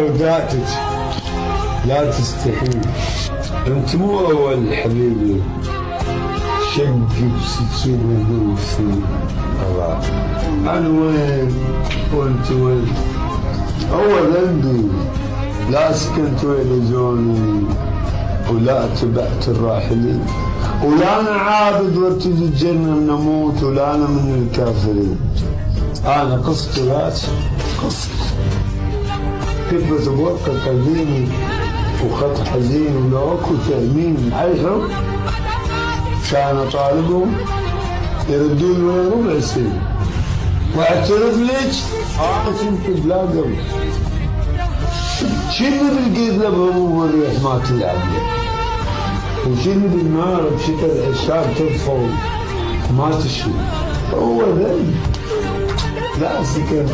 ودعتك لا تستحيل. انت مو اول حبيبي شقي بسكين نفسي. الله انا وين وانت وين؟ اول عندي لا سكنت وين زوني ولا اتبعت الراحلين ولا انا عابد وارتجي الجنه من اموت ولا انا من الكافرين. انا قصت راسي قصت كيف بتوقع قديمي وخط حزين ولوك وتأمين عيشوا كان طالبهم يردون وين ربع سنة واعترف لك انا كنت بلا قبل. شنو بالقيد لبهم والريح ما تلعب وشنو بالنار بشكل العشاب تطفو ما تشوي. هو ذنب لا سكنت